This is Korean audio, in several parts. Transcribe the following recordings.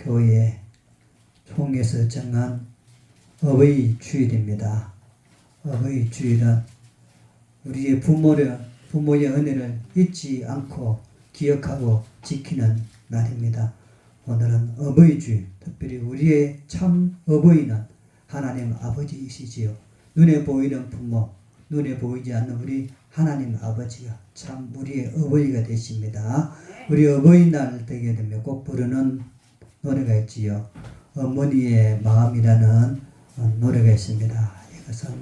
교회 총회에서 정한 어버이 주일입니다. 어버이 주일은 우리의 부모의 은혜를 잊지 않고 기억하고 지키는 날입니다. 오늘은 어버이 주일, 특별히 우리의 참 어버이는 하나님 아버지이시지요. 눈에 보이는 부모, 눈에 보이지 않는 우리 하나님 아버지가 참 우리의 어버이가 되십니다. 우리 어버이날 되게 되면 꼭 부르는 노래가 있지요. 어머니의 마음이라는 노래가 있습니다. 이것은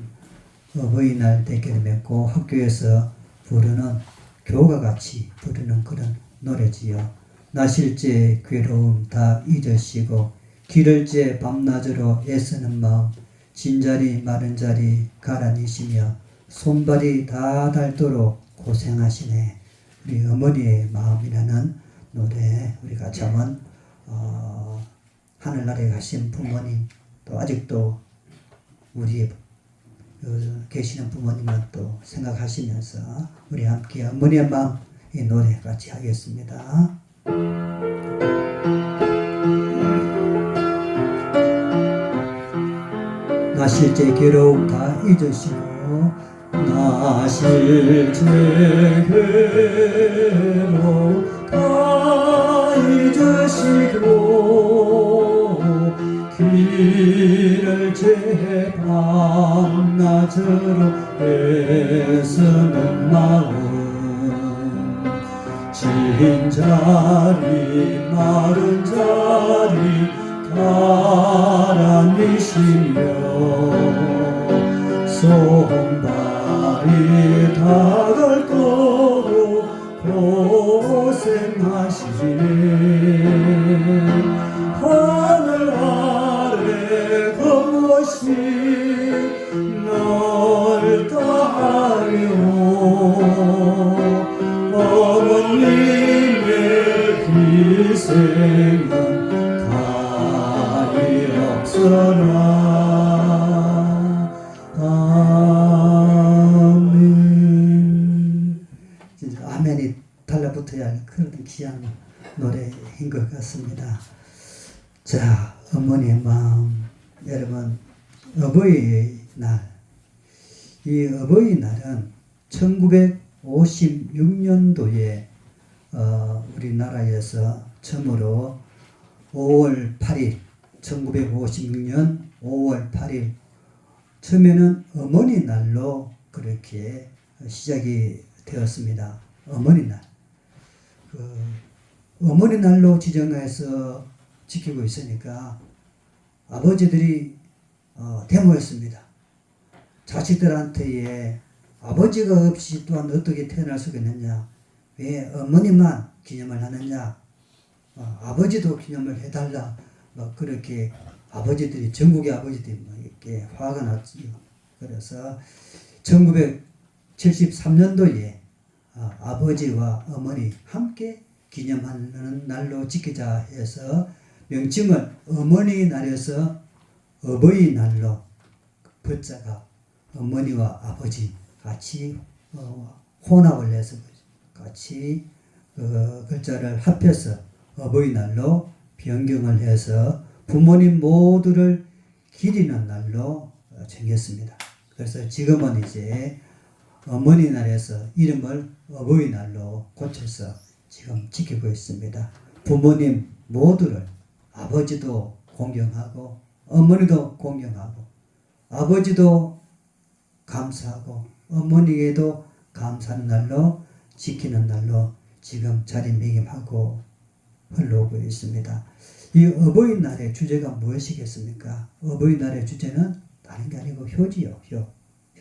어버이날 되게 되면 꼭 학교에서 부르는 교가같이 부르는 그런 노래지요. 나실제 괴로움 다 잊으시고 기를제 밤낮으로 애쓰는 마음 진자리 마른 자리 가라니시며 손발이 다 닳도록 고생하시네. 우리 어머니의 마음이라는 노래 우리 같이 한번 하늘나라에 가신 부모님 또 아직도 우리 계시는 부모님을 또 생각하시면서 우리 함께 어머니의 마음 이 노래 같이 하겠습니다. 나실제 괴로움 다 잊으시고 나실제 괴로움 다 잊으시고 길을 제 밤낮으로 애쓰는 마음 진자리 마른 자리 가라니시며 손발이 닳도록 고생하시네. 하늘 아래 검것이 넓다하여 어머님의 희생은 다리 없어라. 아멘. 진짜 아멘이 달라붙어야 할 그런 귀한 노래인 것 같습니다. 자, 어머니의 마음. 여러분, 어버이날. 이 어버이날은 1956년도에 우리나라에서 처음으로 5월 8일, 1956년 5월 8일, 처음에는 어머니 날로 그렇게 시작이 되었습니다. 어머니 날. 어머니 날로 지정해서 지키고 있으니까 아버지들이 데모했습니다. 자식들한테 아버지가 없이 또한 어떻게 태어날 수가 있느냐, 왜 어머니만 기념을 하느냐, 아버지도 기념을 해달라, 그렇게 아버지들이, 전국의 아버지들이 이렇게 화가 났지요. 그래서 1973년도에 아버지와 어머니 함께 기념하는 날로 지키자 해서 명칭을 어머니 날에서 어버이 날로 붙자가 어머니와 아버지 같이 혼합을 해서 같이 글자를 합해서 어버이날로 변경을 해서 부모님 모두를 기리는 날로 정했습니다. 그래서 지금은 이제 어머니날에서 이름을 어버이날로 고쳐서 지금 지키고 있습니다. 부모님 모두를 아버지도 공경하고 어머니도 공경하고 아버지도 감사하고 어머니에게도 감사하는 날로 지키는 날로 지금 자리매김하고 흘러오고 있습니다. 이 어버이날의 주제가 무엇이겠습니까? 어버이날의 주제는 다른 게 아니고 효지요.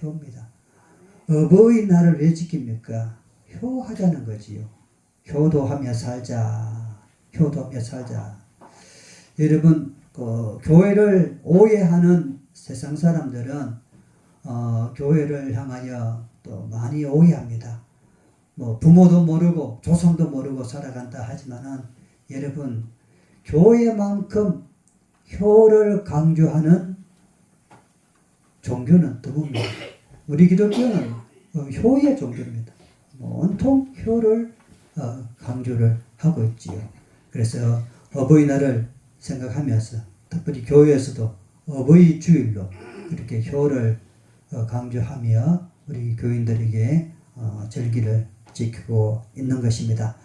효입니다. 어버이날을 왜 지킵니까? 효하자는 거지요. 효도하며 살자. 효도하며 살자. 여러분, 교회를 오해하는 세상 사람들은 교회를 향하여 또 많이 오해합니다. 부모도 모르고 조상도 모르고 살아간다 하지만은 여러분, 교회만큼 효를 강조하는 종교는 드뭅니다. 우리 기독교는 효의 종교입니다. 온통 효를 강조를 하고 있지요. 그래서 어버이날을 생각하면서 특별히 교회에서도 어버이 주일로 이렇게 효를 강조하며 우리 교인들에게 절기를 지키고 있는 것입니다.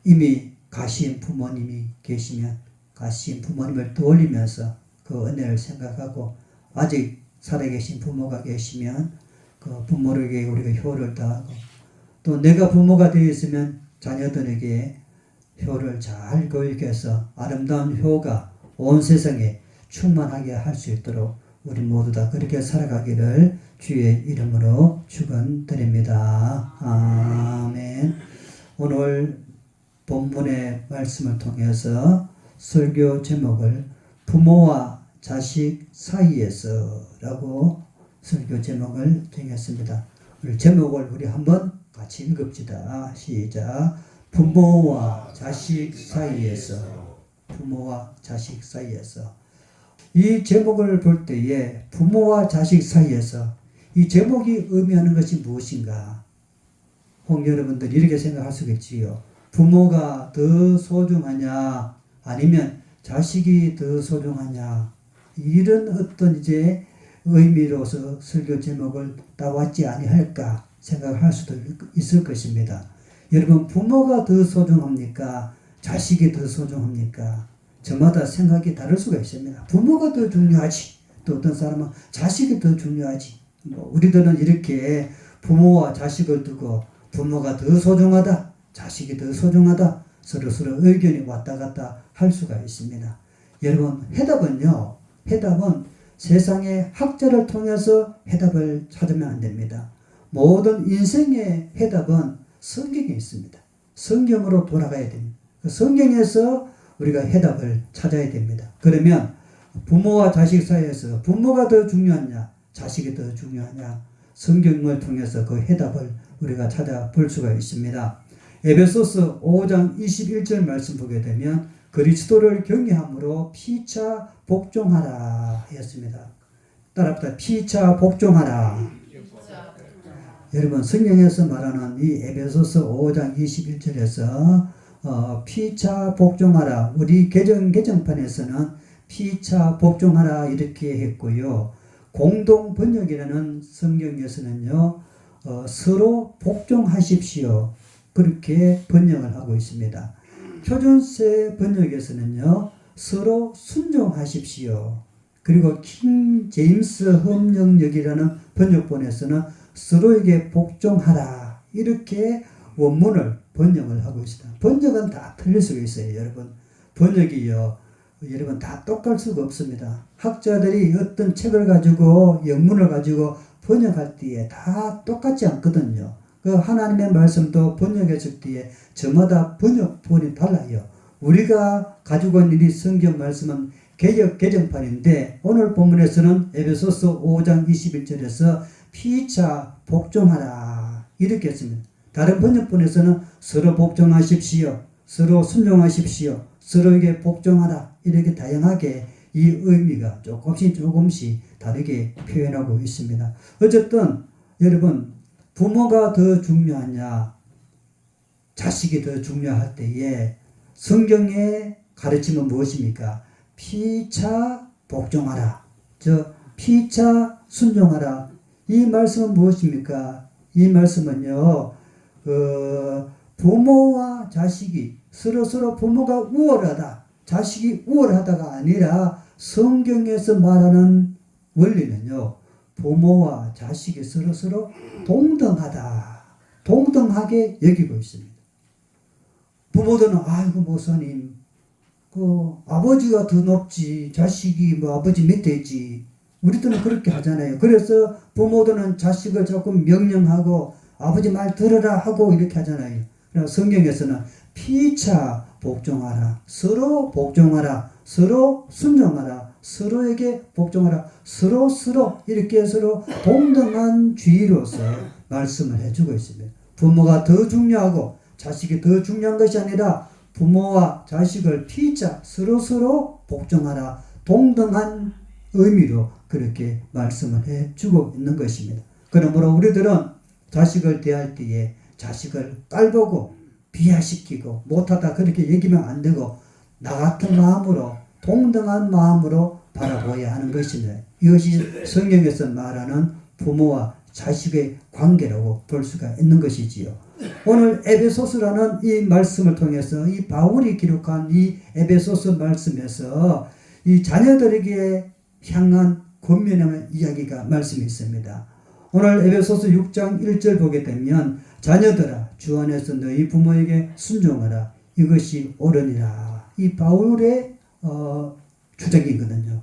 이미 가신 부모님이 계시면 가신 부모님을 떠올리면서 그 은혜를 생각하고 아직 살아계신 부모가 계시면 그 부모에게 우리가 효를 다하고 또 내가 부모가 되어 있으면 자녀들에게 효를 잘 교육해서 아름다운 효가 온 세상에 충만하게 할 수 있도록 우리 모두 다 그렇게 살아가기를 주의 이름으로 축원드립니다. 아멘. 오늘 본문의 말씀을 통해서 설교 제목을 부모와 자식 사이에서 라고 설교 제목을 정했습니다. 오늘 제목을 우리 한번 같이 읽읍시다. 시작. 부모와 자식 사이에서. 부모와 자식 사이에서. 이 제목을 볼 때에 부모와 자식 사이에서 이 제목이 의미하는 것이 무엇인가? 혹 여러분들 이렇게 생각할 수 있지요. 부모가 더 소중하냐 아니면 자식이 더 소중하냐 이런 어떤 이제 의미로서 설교 제목을 따왔지 아니할까 생각할 수도 있을 것입니다. 여러분 부모가 더 소중합니까? 자식이 더 소중합니까? 저마다 생각이 다를 수가 있습니다. 부모가 더 중요하지. 또 어떤 사람은 자식이 더 중요하지. 우리들은 이렇게 부모와 자식을 두고 부모가 더 소중하다. 자식이 더 소중하다. 서로 의견이 왔다 갔다 할 수가 있습니다. 여러분 해답은요. 해답은 세상의 학자를 통해서 해답을 찾으면 안 됩니다. 모든 인생의 해답은 성경에 있습니다. 성경으로 돌아가야 됩니다. 성경에서 우리가 해답을 찾아야 됩니다. 그러면 부모와 자식 사이에서 부모가 더 중요하냐 자식이 더 중요하냐 성경을 통해서 그 해답을 우리가 찾아볼 수가 있습니다. 에베소서 5장 21절 말씀 보게 되면 그리스도를 경외함으로 피차 복종하라 했습니다. 따라합시다. 피차 복종하라. 여러분 성경에서 말하는 이 에베소서 5장 21절에서 피차 복종하라. 우리 개정판에서는 피차 복종하라 이렇게 했고요. 공동 번역이라는 성경에서는요. 서로 복종하십시오. 그렇게 번역을 하고 있습니다. 표준세 번역에서는요. 서로 순종하십시오. 그리고 킹 제임스 험령역이라는 번역본에서는 서로에게 복종하라. 이렇게 원문을 번역을 하고 있습니다. 번역은 다 틀릴 수가 있어요. 여러분 번역이요. 여러분 다 똑같을 수가 없습니다. 학자들이 어떤 책을 가지고 영문을 가지고 번역할 때에 다 똑같지 않거든요. 그 하나님의 말씀도 번역했을 때에 저마다 번역본이 달라요. 우리가 가지고 있는 이 성경 말씀은 개정판인데 오늘 본문에서는 에베소서 5장 21절에서 피차 복종하라 이렇게 했습니다. 다른 번역본에서는 서로 복종하십시오. 서로 순종하십시오. 서로에게 복종하라. 이렇게 다양하게 이 의미가 조금씩 다르게 표현하고 있습니다. 어쨌든 여러분 부모가 더 중요하냐 자식이 더 중요할 때에 성경의 가르침은 무엇입니까? 피차 복종하라. 피차 순종하라. 이 말씀은 무엇입니까? 이 말씀은요. 부모와 자식이 서로 부모가 우월하다. 자식이 우월하다가 아니라 성경에서 말하는 원리는요. 부모와 자식이 서로 동등하다. 동등하게 여기고 있습니다. 부모들은 아이고 목사님 아버지가 더 높지 자식이 아버지 밑에 있지. 우리들은 그렇게 하잖아요. 그래서 부모들은 자식을 조금 명령하고 아버지 말 들으라 하고 이렇게 하잖아요. 그래서 성경에서는 피차 복종하라. 서로 복종하라. 서로 순종하라. 서로에게 복종하라. 서로 이렇게 서로 동등한 주의로서 말씀을 해주고 있습니다. 부모가 더 중요하고 자식이 더 중요한 것이 아니라 부모와 자식을 피차 서로 복종하라. 동등한 의미로 그렇게 말씀을 해주고 있는 것입니다. 그러므로 우리들은 자식을 대할 때에 자식을 깔보고 비하시키고 못하다 그렇게 얘기하면 안 되고 나 같은 마음으로 동등한 마음으로 바라보아야 하는 것입니다. 이것이 성경에서 말하는 부모와 자식의 관계라고 볼 수가 있는 것이지요. 오늘 에베소서라는 이 말씀을 통해서 이 바울이 기록한 이 에베소서 말씀에서 이 자녀들에게 향한 권면의 이야기가 말씀이 있습니다. 오늘 에베소서 6장 1절 보게 되면 자녀들아 주 안에서 너희 부모에게 순종하라 이것이 옳으니라. 이 바울의 주장이거든요.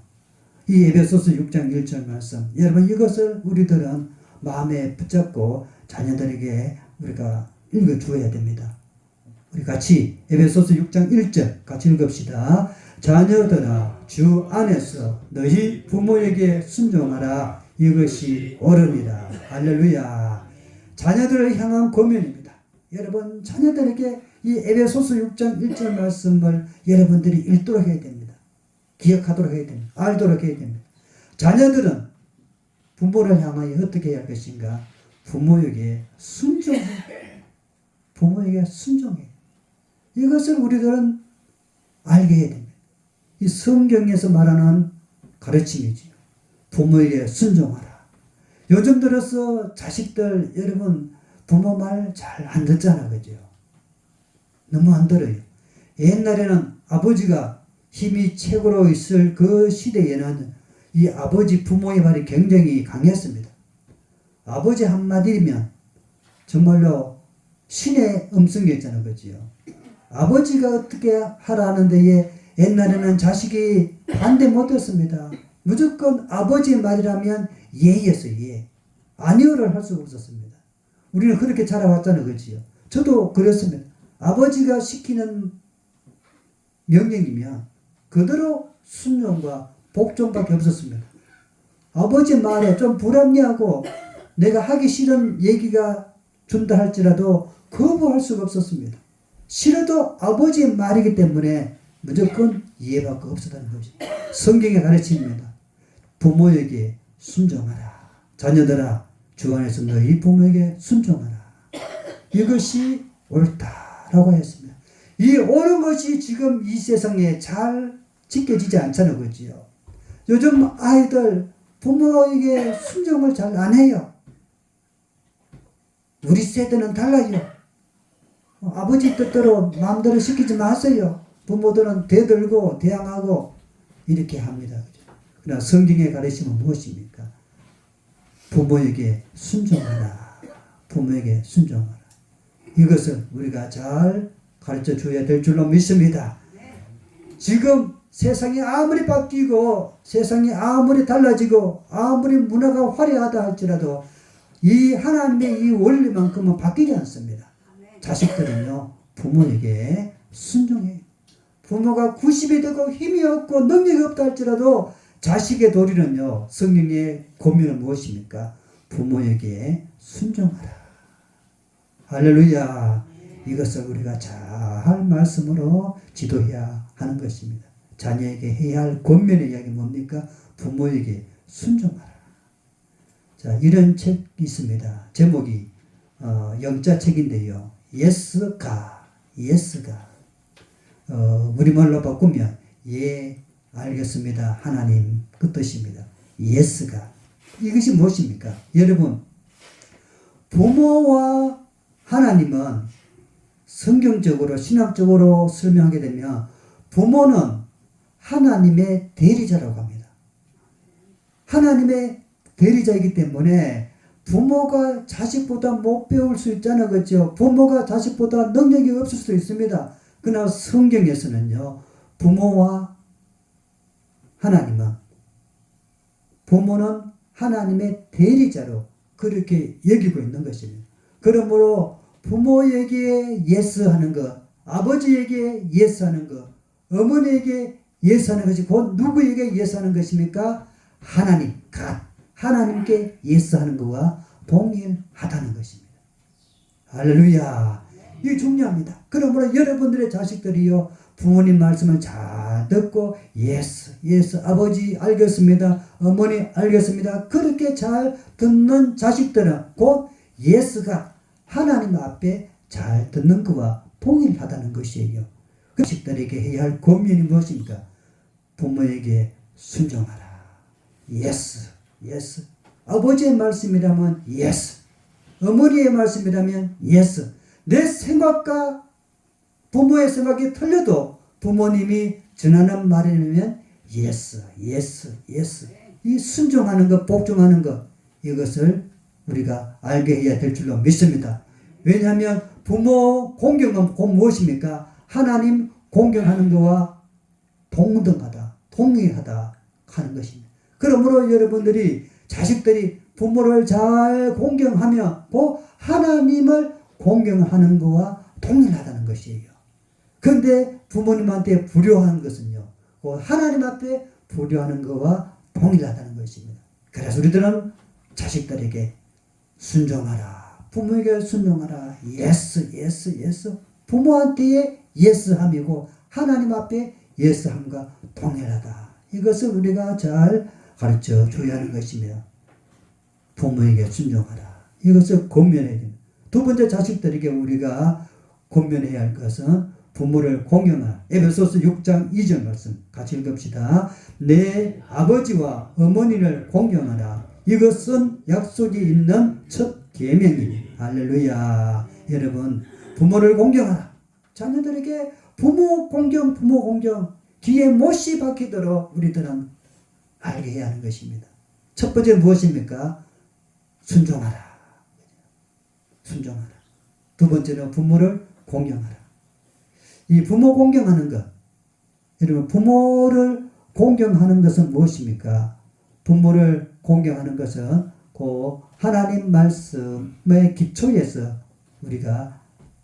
이 에베소서 6장 1절 말씀. 여러분 이것을 우리들은 마음에 붙잡고 자녀들에게 우리가 읽어주어야 됩니다. 우리 같이 에베소서 6장 1절 같이 읽읍시다. 자녀들아 주 안에서 너희 부모에게 순종하라 이것이 옳으니라. 할렐루야. 자녀들을 향한 권면입니다. 여러분 자녀들에게 이 에베소서 6장 1절 말씀을 여러분들이 읽도록 해야 됩니다. 기억하도록 해야 됩니다. 알도록 해야 됩니다. 자녀들은 부모를 향하여 어떻게 해야 할 것인가? 부모에게 순종해. 부모에게 순종해. 이것을 우리들은 알게 해야 됩니다. 이 성경에서 말하는 가르침이지요. 부모에게 순종하라. 요즘 들어서 자식들 여러분 부모 말 잘 안 듣잖아, 그죠? 너무 안 들어요. 옛날에는 아버지가 힘이 최고로 있을 그 시대에는 이 아버지 부모의 말이 굉장히 강했습니다. 아버지 한마디면 정말로 신의 음성이었잖아요, 그죠? 아버지가 어떻게 하라는 데에 옛날에는 자식이 반대 못했습니다. 무조건 아버지의 말이라면 예였어요, 예. 아니오를 할 수가 없었습니다. 우리는 그렇게 자라왔잖아요, 그지요? 저도 그렇습니다. 아버지가 시키는 명령이면 그대로 순종과 복종밖에 없었습니다. 아버지 말에 좀 불합리하고 내가 하기 싫은 얘기가 준다 할지라도 거부할 수가 없었습니다. 싫어도 아버지의 말이기 때문에 무조건 이해받고 없었다는 것이 성경의 가르침입니다. 부모에게 순종하라. 자녀들아 주 안에서 너희 부모에게 순종하라. 이것이 옳다라고 했습니다. 이 옳은 것이 지금 이 세상에 잘 지켜지지 않잖아요, 그지요? 요즘 아이들 부모에게 순종을 잘 안 해요. 우리 세대는 달라요. 아버지 뜻대로 마음대로 시키지 마세요. 부모들은 대들고 대항하고 이렇게 합니다. 그러나 성경의 가르침은 무엇입니까? 부모에게 순종하라. 부모에게 순종하라. 이것을 우리가 잘 가르쳐 줘야 될 줄로 믿습니다. 지금 세상이 아무리 바뀌고 세상이 아무리 달라지고 아무리 문화가 화려하다 할지라도 이 하나님의 이 원리만큼은 바뀌지 않습니다. 자식들은요 부모에게 순종해요. 부모가 90이 되고 힘이 없고 능력이 없다 할지라도 자식의 도리는요 성경의 권면은 무엇입니까? 부모에게 순종하라. 할렐루야. 이것을 우리가 잘 말씀으로 지도해야 하는 것입니다. 자녀에게 해야 할 권면의 이야기 뭡니까? 부모에게 순종하라. 자, 이런 책이 있습니다. 제목이 영자 책인데요. Yes, God. Yes, God. 우리말로 바꾸면 예, 알겠습니다. 하나님 그 뜻입니다. Yes, God. 이것이 무엇입니까? 여러분, 부모와 하나님은 성경적으로 신학적으로 설명하게 되면 부모는 하나님의 대리자라고 합니다. 하나님의 대리자이기 때문에 부모가 자식보다 못 배울 수 있잖아요. 그렇죠? 부모가 자식보다 능력이 없을 수도 있습니다. 그러나 성경에서는요. 부모와 하나님은 부모는 하나님의 대리자로 그렇게 여기고 있는 것입니다. 그러므로 부모에게 예스하는 것, 아버지에게 예스하는 것, 어머니에게 예스하는 것이 곧 누구에게 예스하는 것입니까? 하나님, 하나님께 예스하는 것과 동일하다는 것입니다. 할렐루야. 이게 중요합니다. 그러므로 여러분들의 자식들이요 부모님 말씀을 잘 듣고 예스 아버지 알겠습니다, 어머니 알겠습니다, 그렇게 잘 듣는 자식들은 곧 예스가 하나님 앞에 잘 듣는 것과 동일하다는 것이에요. 그 자식들에게 해야 할 권면이 무엇입니까? 부모에게 순종하라. 예스, 예스. 아버지의 말씀이라면 예스. 어머니의 말씀이라면 예스. 내 생각과 부모의 생각이 틀려도 부모님이 전하는 말이라면 예스, 예스, 예스. 이 순종하는 것, 복종하는 것, 이것을 우리가 알게 해야 될 줄로 믿습니다. 왜냐하면 부모 공경은 곧 무엇입니까? 하나님 공경하는 것과 동등하다, 동의하다 하는 것입니다. 그러므로 여러분들이 자식들이 부모를 잘 공경하며 그 하나님을 공경하는 것과 동일하다는 것이에요. 그런데 부모님한테 불효하는 것은요, 그 하나님 앞에 불효하는 것과 동일하다는 것입니다. 그래서 우리들은 자식들에게 순종하라. 부모에게 순종하라. 예스, 예스, 예스. 부모한테의 예스함이고 하나님 앞에 예스함과 동일하다. 이것을 우리가 잘 가르쳐 줘야 하는 것이며 부모에게 순종하라. 이것을 권면해야 됩니다. 두 번째, 자식들에게 우리가 권면해야 할 것은 부모를 공경하라. 에베소서 6장 2절 말씀 같이 읽읍시다. 내 아버지와 어머니를 공경하라. 이것은 약속이 있는 첫 계명이니. 할렐루야. 여러분, 부모를 공경하라. 자녀들에게 부모 공경, 부모 공경 귀에 못이 박히도록 우리들은 알게 해야 하는 것입니다. 첫 번째 무엇입니까? 순종하라. 순종하라. 두 번째는 부모를 공경하라. 이 부모 공경하는 것, 여러분, 부모를 공경하는 것은 무엇입니까? 부모를 공경하는 것은 그 하나님 말씀의 기초에서 우리가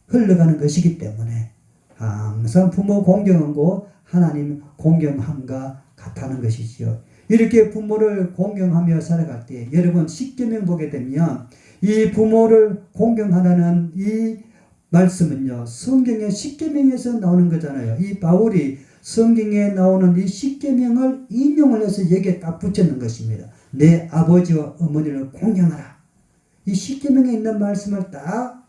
흘러가는 것이기 때문에 항상 부모 공경하고 하나님 공경함과 같다는 것이지요. 이렇게 부모를 공경하며 살아갈 때 여러분 십계명 보게 되면 이 부모를 공경하라는 이 말씀은요, 성경의 십계명에서 나오는 거잖아요. 이 바울이 성경에 나오는 이 십계명을 인용을 해서 여기에 딱 붙였는 것입니다. 내 아버지와 어머니를 공경하라. 이 십계명에 있는 말씀을 딱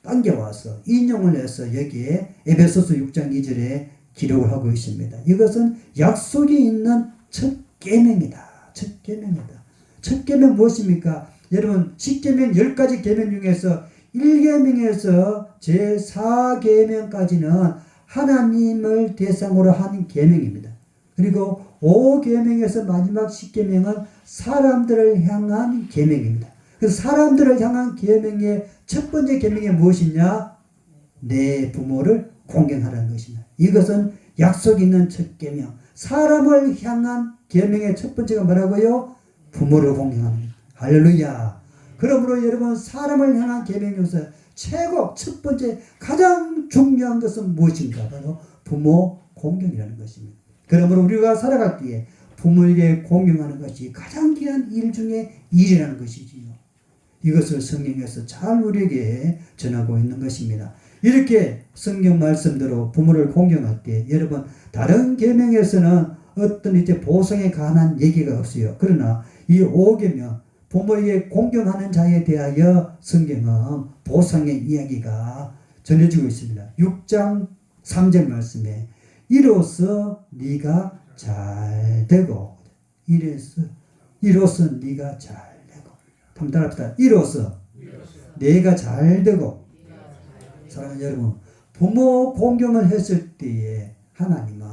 당겨와서 인용을 해서 여기에 에베소서 6장 2절에 기록을 하고 있습니다. 이것은 약속이 있는 첫 계명이다. 첫 계명이다. 첫 계명 무엇입니까? 여러분, 십계명 10가지 계명 중에서 1계명에서 제4계명까지는 하나님을 대상으로 한 계명입니다. 그리고 5계명에서 마지막 10계명은 사람들을 향한 계명입니다. 그래서 사람들을 향한 계명의 첫 번째 계명이 무엇이냐? 내 부모를 공경하라는 것입니다. 이것은 약속 있는 첫 계명. 사람을 향한 계명의 첫 번째가 뭐라고요? 부모를 공경하는 겁니다. 할렐루야. 그러므로 여러분, 사람을 향한 계명 중에서 최고 첫 번째 가장 중요한 것은 무엇인가? 바로 부모 공경이라는 것입니다. 그러므로 우리가 살아갈 때에 부모에게 공경하는 것이 가장 귀한 일 중에 일이라는 것이지요. 이것을 성경에서 잘 우리에게 전하고 있는 것입니다. 이렇게 성경 말씀대로 부모를 공경할 때 여러분, 다른 계명에서는 어떤 이제 보상에 관한 얘기가 없어요. 그러나 이 5계명 부모에게 공경하는 자에 대하여 성경은 보상의 이야기가 전해지고 있습니다. 6장 3절 말씀에 이로써 네가 잘 되고, 이로써 네가 잘 되고, 한번 따라합시다. 이로써 내가 잘 되고. 사랑하는 여러분, 부모 공경을 했을 때에 하나님은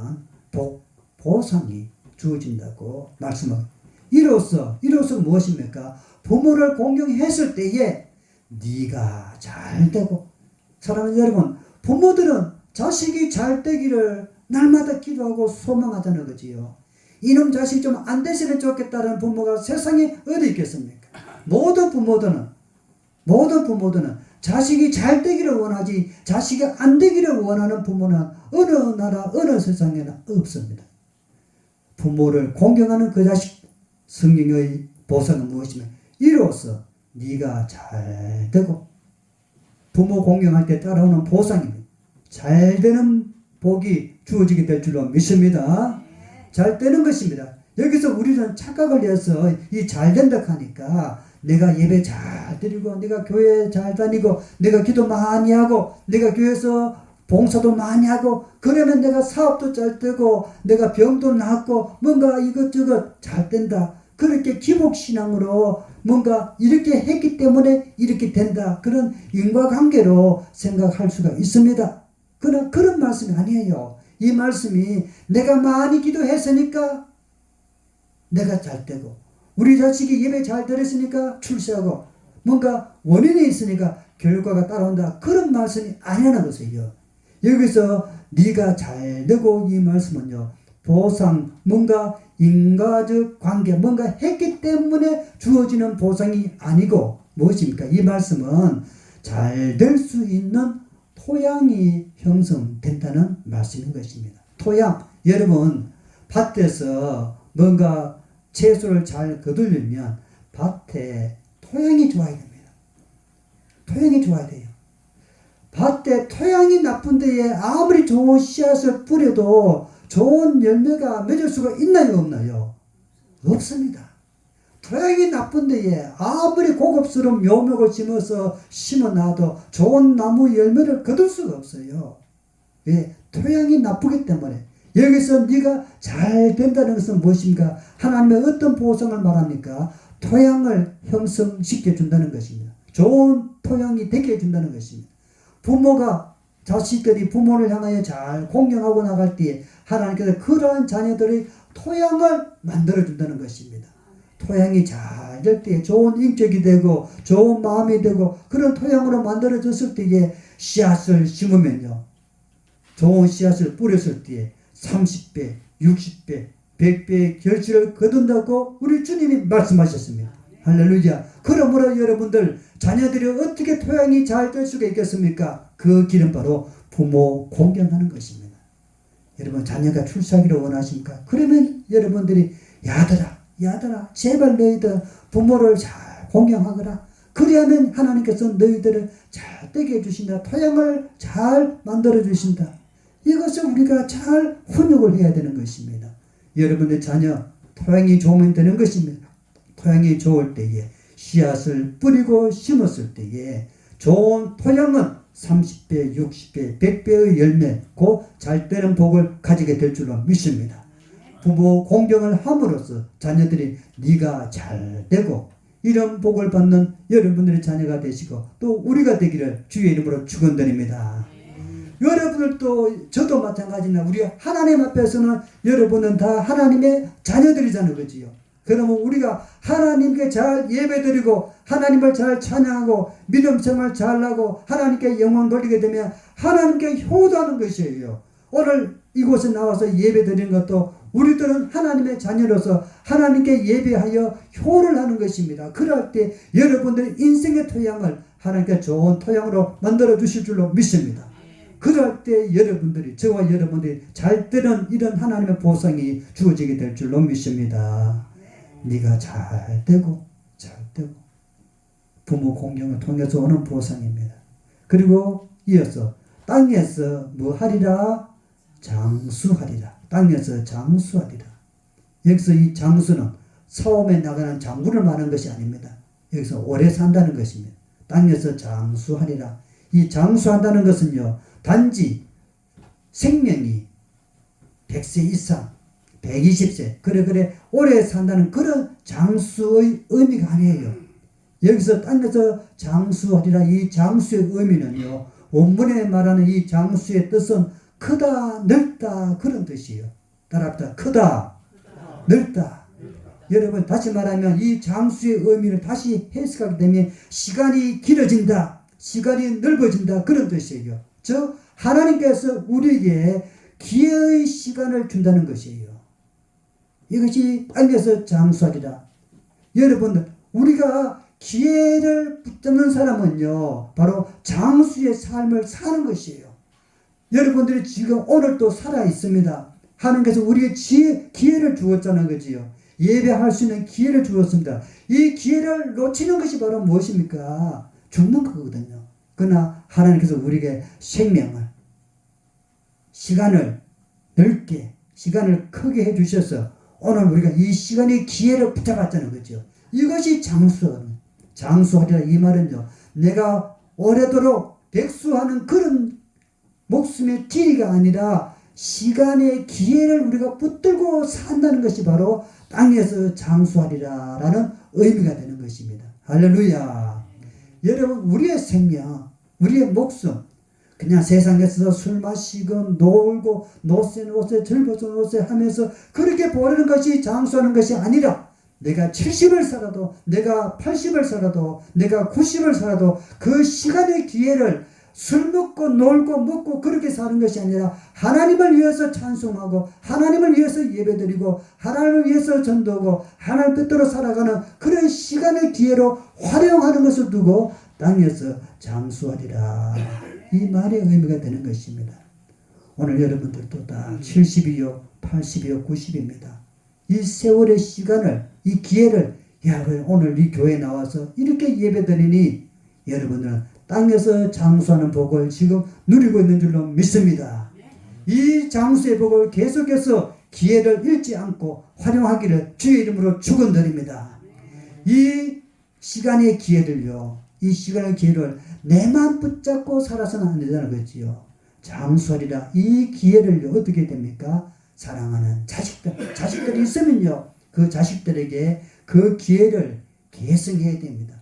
보상이 주어진다고 말씀합니다. 이로써 무엇입니까? 부모를 공경했을 때에 네가 잘 되고. 사랑하는 여러분, 부모들은 자식이 잘 되기를 날마다 기도하고 소망하자는 거지요. 이놈 자식 좀 안 됐으면 좋겠다는 부모가 세상에 어디 있겠습니까? 모든 부모들은 자식이 잘 되기를 원하지 자식이 안 되기를 원하는 부모는 어느 나라 어느 세상에나 없습니다. 부모를 공경하는 그 자식, 성경의 보상은 무엇이냐? 이로써 네가 잘 되고. 부모 공경할 때 따라오는 보상입니다. 잘 되는 복이 주어지게 될 줄로 믿습니다. 잘 되는 것입니다. 여기서 우리는 착각을 해서 이 잘 된다 하니까 내가 예배 잘 드리고 내가 교회 잘 다니고 내가 기도 많이 하고 내가 교회에서 봉사도 많이 하고 그러면 내가 사업도 잘 되고 내가 병도 낫고 뭔가 이것저것 잘 된다. 그렇게 기복신앙으로 뭔가 이렇게 했기 때문에 이렇게 된다. 그런 인과관계로 생각할 수가 있습니다. 그러나 그런 말씀이 아니에요. 이 말씀이 내가 많이 기도했으니까 내가 잘 되고 우리 자식이 예배 잘 드렸으니까 출세하고 뭔가 원인이 있으니까 결과가 따라온다. 그런 말씀이 아니라는 것이에요. 여기서 네가 잘 되고 이 말씀은요. 보상 뭔가 인과적 관계 뭔가 했기 때문에 주어지는 보상이 아니고 무엇입니까? 이 말씀은 잘 될 수 있는 토양이 형성된다는 말씀인 것입니다. 토양, 여러분 밭에서 뭔가 채소를 잘 거두려면 밭에 토양이 좋아야 됩니다. 토양이 좋아야 돼요. 밭에 토양이 나쁜 데에 아무리 좋은 씨앗을 뿌려도 좋은 열매가 맺을 수가 있나요, 없나요? 없습니다. 토양이 나쁜 데에 아무리 고급스러운 묘목을 심어놔도 좋은 나무 열매를 거둘 수가 없어요. 왜? 토양이 나쁘기 때문에. 여기서 네가 잘 된다는 것은 무엇입니까? 하나님의 어떤 보상을 말합니까? 토양을 형성시켜 준다는 것입니다. 좋은 토양이 되게 해준다는 것입니다. 부모가 자식들이 부모를 향하여 잘 공경하고 나갈 때에 하나님께서 그러한 자녀들의 토양을 만들어 준다는 것입니다. 토양이 잘 될 때에 좋은 인격이 되고 좋은 마음이 되고 그런 토양으로 만들어졌을 때에 씨앗을 심으면요. 좋은 씨앗을 뿌렸을 때에 30배, 60배, 100배의 결실을 거둔다고 우리 주님이 말씀하셨습니다. 할렐루야. 그러므로 여러분들 자녀들이 어떻게 토양이 잘 될 수가 있겠습니까? 그 길은 바로 부모 공경하는 것입니다. 여러분 자녀가 출세하기를 원하십니까? 그러면 여러분들이 야들아 제발 너희들 부모를 잘 공경하거라. 그래야만 하나님께서 너희들을 잘 되게 해주신다. 토양을 잘 만들어 주신다. 이것을 우리가 잘 훈육을 해야 되는 것입니다. 여러분의 자녀 토양이 좋으면 되는 것입니다. 토양이 좋을 때에 씨앗을 뿌리고 심었을 때에 좋은 토양은 30배, 60배, 100배의 열매, 곧 잘 되는 복을 가지게 될 줄로 믿습니다. 부모 공경을 함으로써 자녀들이 네가 잘 되고 이런 복을 받는 여러분들의 자녀가 되시고 또 우리가 되기를 주의 이름으로 축원드립니다. 여러분들도 저도 마찬가지입니다. 우리 하나님 앞에서는 여러분은 다 하나님의 자녀들이잖아요. 그렇지요? 그러면 우리가 하나님께 잘 예배드리고 하나님을 잘 찬양하고 믿음 생활 잘하고 하나님께 영광 돌리게 되면 하나님께 효도하는 것이에요. 오늘 이곳에 나와서 예배드리는 것도 우리들은 하나님의 자녀로서 하나님께 예배하여 효를 하는 것입니다. 그럴 때 여러분들의 인생의 토양을 하나님께 좋은 토양으로 만들어 주실 줄로 믿습니다. 그럴 때 여러분들이 저와 여러분들이 잘 되는 이런 하나님의 보상이 주어지게 될 줄로 믿습니다. 네가 잘 되고 부모 공경을 통해서 오는 보상입니다. 그리고 이어서 땅에서 뭐 하리라? 장수하리라. 땅에서 장수하리라. 여기서 이 장수는 처음에 나가는 장군을 말하는 것이 아닙니다. 여기서 오래 산다는 것입니다. 땅에서 장수하리라. 이 장수한다는 것은요, 단지 생명이 100세 이상 120세 그래 오래 산다는 그런 장수의 의미가 아니에요. 여기서 땅에서 장수하리라. 이 장수의 의미는요, 원문에 말하는 이 장수의 뜻은 크다 넓다 그런 뜻이에요. 따라합시다. 크다 넓다. 여러분 다시 말하면 이 장수의 의미를 다시 해석하게 되면 시간이 길어진다, 시간이 넓어진다 그런 뜻이에요. 즉 하나님께서 우리에게 기회의 시간을 준다는 것이에요. 이것이 땅에서 장수하리라. 여러분들 우리가 기회를 붙잡는 사람은요 바로 장수의 삶을 사는 것이에요. 여러분들이 지금 오늘 또 살아 있습니다. 하나님께서 우리에게 기회를 주었잖아요. 그지요? 예배할 수 있는 기회를 주었습니다. 이 기회를 놓치는 것이 바로 무엇입니까? 죽는 거거든요. 그러나 하나님께서 우리에게 생명을, 시간을 넓게, 시간을 크게 해주셔서 오늘 우리가 이 시간의 기회를 붙잡았잖아요. 그죠? 이것이 장수하리라. 이 말은요, 내가 오래도록 백수하는 그런 목숨의 질이가 아니라 시간의 기회를 우리가 붙들고 산다는 것이 바로 땅에서 장수하리라 라는 의미가 되는 것입니다. 할렐루야. 여러분, 우리의 생명, 우리의 목숨, 그냥 세상에서 술 마시고 놀고 노세 즐거운 노세 하면서 그렇게 보내는 것이 장수하는 것이 아니라, 내가 70을 살아도, 내가 80을 살아도, 내가 90을 살아도 그 시간의 기회를 술 먹고 놀고 먹고 그렇게 사는 것이 아니라 하나님을 위해서 찬송하고 하나님을 위해서 예배드리고 하나님을 위해서 전도하고 하나님 뜻대로 살아가는 그런 시간의 기회로 활용하는 것을 두고 땅에서 장수하리라. 이 말의 의미가 되는 것입니다. 오늘 여러분들도 다 70이요 80이요 90입니다. 이 세월의 시간을, 이 기회를, 오늘 이 교회에 나와서 이렇게 예배드리니 여러분들은 땅에서 장수하는 복을 지금 누리고 있는 줄로 믿습니다. 이 장수의 복을 계속해서 기회를 잃지 않고 활용하기를 주의 이름으로 축원드립니다. 이 시간의 기회를요, 이 시간의 기회를 내만 붙잡고 살아서는 안 되는 거지요. 장수하리라. 이 기회를요, 어떻게 됩니까? 사랑하는 자식들이 있으면요, 그 자식들에게 그 기회를 계승해야 됩니다.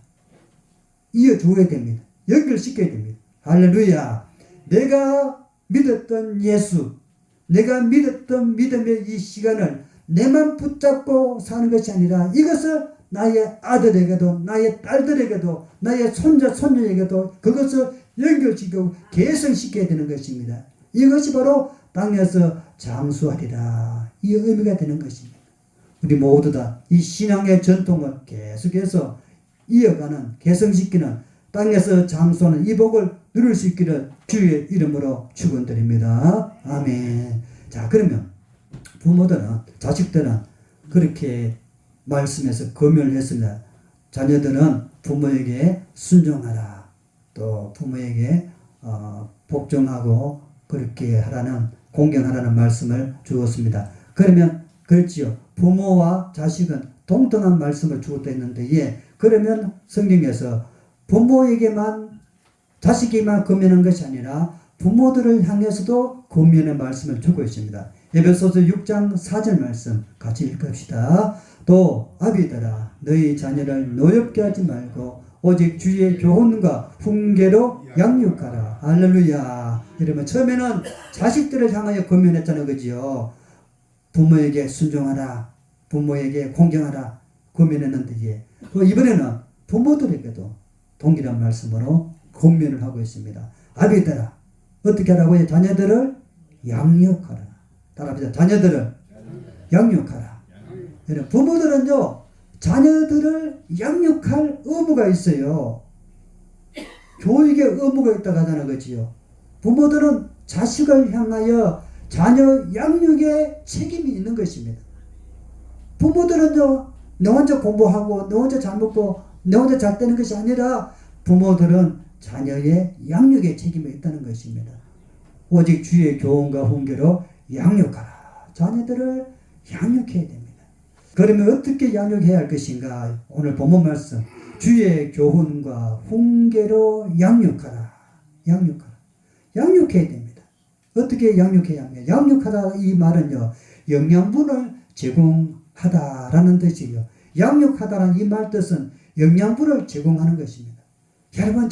이어줘야 됩니다. 연결시켜야 됩니다. 할렐루야. 내가 믿었던 예수, 내가 믿었던 믿음의 이 시간을 내만 붙잡고 사는 것이 아니라 이것을 나의 아들에게도, 나의 딸들에게도, 나의 손자, 손녀에게도 그것을 연결시키고 계승시켜야 되는 것입니다. 이것이 바로 땅에서 장수하리라. 이 의미가 되는 것입니다. 우리 모두 다 이 신앙의 전통을 계속해서 이어가는, 계승시키는, 땅에서 장수하는 이 복을 누릴 수 있기를 주의 이름으로 축원드립니다. 아멘. 자, 그러면 부모들은, 자식들은 그렇게 말씀에서 금연을 했습니다. 자녀들은 부모에게 순종하라, 또 부모에게 복종하고 그렇게 하라는, 공경하라는 말씀을 주었습니다. 그러면 그렇지요. 부모와 자식은 동등한 말씀을 주었다 했는데, 그러면 성경에서 부모에게만, 자식에게만 금연한 것이 아니라 부모들을 향해서도 금연의 말씀을 주고 있습니다. 에베소서 6장 4절 말씀 같이 읽읍시다. 또 아비들아, 너희 자녀를 노엽게 하지 말고 오직 주의 교훈과 훈계로 양육하라. 할렐루야. 이러면 처음에는 자식들을 향하여 금연했다는 거지요. 부모에게 순종하라, 부모에게 공경하라 금연했는데, 이번에는 부모들에게도 동일한 말씀으로 권면을 하고 있습니다. 아비들아, 어떻게 하라고요? 자녀들을 양육하라. 따라합시다. 자녀들을 양육하라. 부모들은요, 자녀들을 양육할 의무가 있어요. 교육의 의무가 있다고 하자는 거지요. 부모들은 자식을 향하여 자녀 양육의 책임이 있는 것입니다. 부모들은요, 너 혼자 공부하고 너 혼자 잘 먹고 너 혼자 잘 되는 것이 아니라 부모들은 자녀의 양육의 책임이 있다는 것입니다. 오직 주의 교훈과 훈계로 양육하라. 자녀들을 양육해야 됩니다. 그러면 어떻게 양육해야 할 것인가? 오늘 본문 말씀, 주의 교훈과 훈계로 양육하라. 양육해야 됩니다. 어떻게 양육해야 합니까? 양육하다, 이 말은요, 영양분을 제공하다라는 뜻이에요. 양육하다라는 이 말 뜻은 영양분을 제공하는 것입니다. 여러분,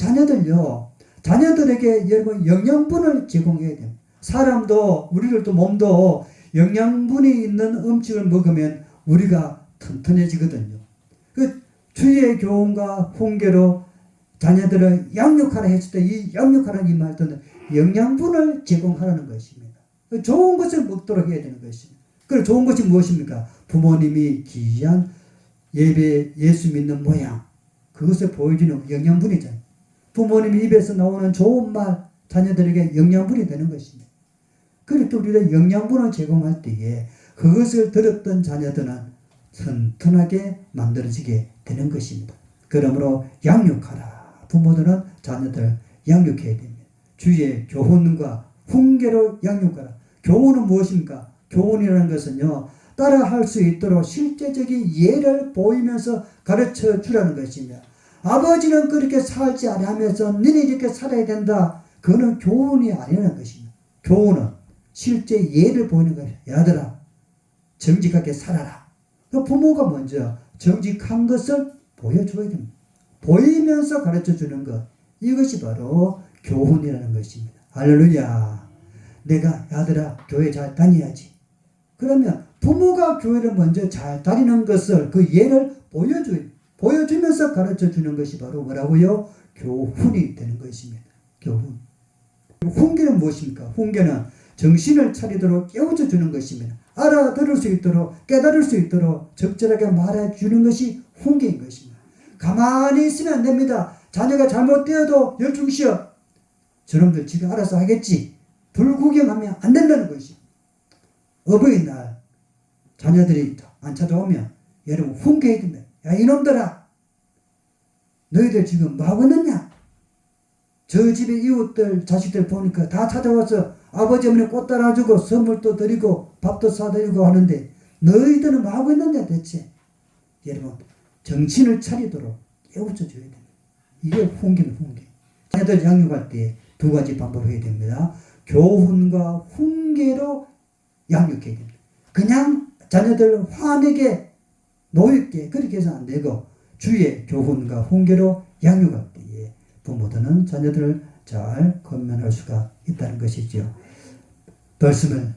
자녀들에게 여러분 영양분을 제공해야 됩니다. 사람도, 우리들도 몸도 영양분이 있는 음식을 먹으면 우리가 튼튼해지거든요. 그 주의 교훈과 훈계로 자녀들을 양육하라 했을 때, 이 양육하라는 이 말은 영양분을 제공하라는 것입니다. 좋은 것을 먹도록 해야 되는 것입니다. 그 좋은 것이 무엇입니까? 부모님이 귀한 예수 믿는 모양, 그것을 보여주는 영양분이잖아요. 부모님 입에서 나오는 좋은 말, 자녀들에게 영양분이 되는 것입니다. 그렇게 우리가 영양분을 제공할 때에 그것을 들었던 자녀들은 튼튼하게 만들어지게 되는 것입니다. 그러므로 양육하라. 부모들은 자녀들을 양육해야 됩니다. 주의 교훈과 훈계로 양육하라. 교훈은 무엇입니까? 교훈이라는 것은요, 따라할 수 있도록 실제적인 예를 보이면서 가르쳐 주라는 것입니다. 아버지는 그렇게 살지 아니하면서 너네 이렇게 살아야 된다. 그거는 교훈이 아니라는 것입니다. 교훈은 실제 예를 보이는 거예요. 야들아, 정직하게 살아라. 그 부모가 먼저 정직한 것을 보여줘야 됩니다. 보이면서 가르쳐 주는 것. 이것이 바로 교훈이라는 것입니다. 할렐루야. 내가 야들아 교회 잘 다녀야지. 그러면 부모가 교회를 먼저 잘 다니는 것을 그 예를 보여주면서 가르쳐 주는 것이 바로 뭐라고요? 교훈이 되는 것입니다. 교훈. 훈계는 무엇입니까? 훈계는 정신을 차리도록 깨우쳐 주는 것입니다. 알아들을 수 있도록 깨달을 수 있도록 적절하게 말해 주는 것이 훈계인 것입니다. 가만히 있으면 안 됩니다. 자녀가 잘못되어도 열중시어. 저놈들 지가 알아서 하겠지. 불구경하면 안 된다는 것이. 어버이날 자녀들이 안 찾아오면 여러분 훈계해야 됩니다. 야 이놈들아, 너희들 지금 뭐하고 있느냐? 저 집의 이웃들 자식들 보니까 다 찾아와서 아버지 어머니 꽃 따라주고 선물도 드리고 밥도 사드리고 하는데 너희들은 뭐하고 있느냐 대체? 여러분 정신을 차리도록 깨우쳐 줘야 됩니다. 이게 훈계는 훈계. 자녀들 양육할 때 두 가지 방법을 해야 됩니다. 교훈과 훈계로 양육해야 됩니다. 그냥 자녀들 화내게 노엽게 그렇게 해서 안 되고 주의 교훈과 훈계로 양육할 때에 부모들은 자녀들을 잘 건면할 수가 있다는 것이죠. 말씀을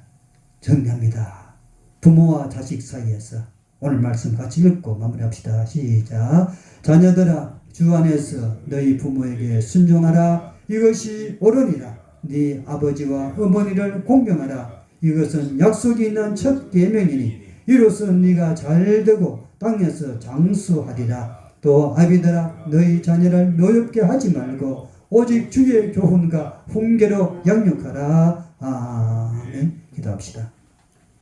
정리합니다. 부모와 자식 사이에서 오늘 말씀 같이 읽고 마무리합시다. 시작. 자녀들아 주 안에서 너희 부모에게 순종하라. 이것이 옳으니라. 네 아버지와 어머니를 공경하라. 이것은 약속이 있는 첫 계명이니 이로써 네가 잘되고 땅에서 장수하리라. 또 아비들아 너희 자녀를 노엽게 하지 말고 오직 주의 교훈과 훈계로 양육하라. 아멘. 기도합시다.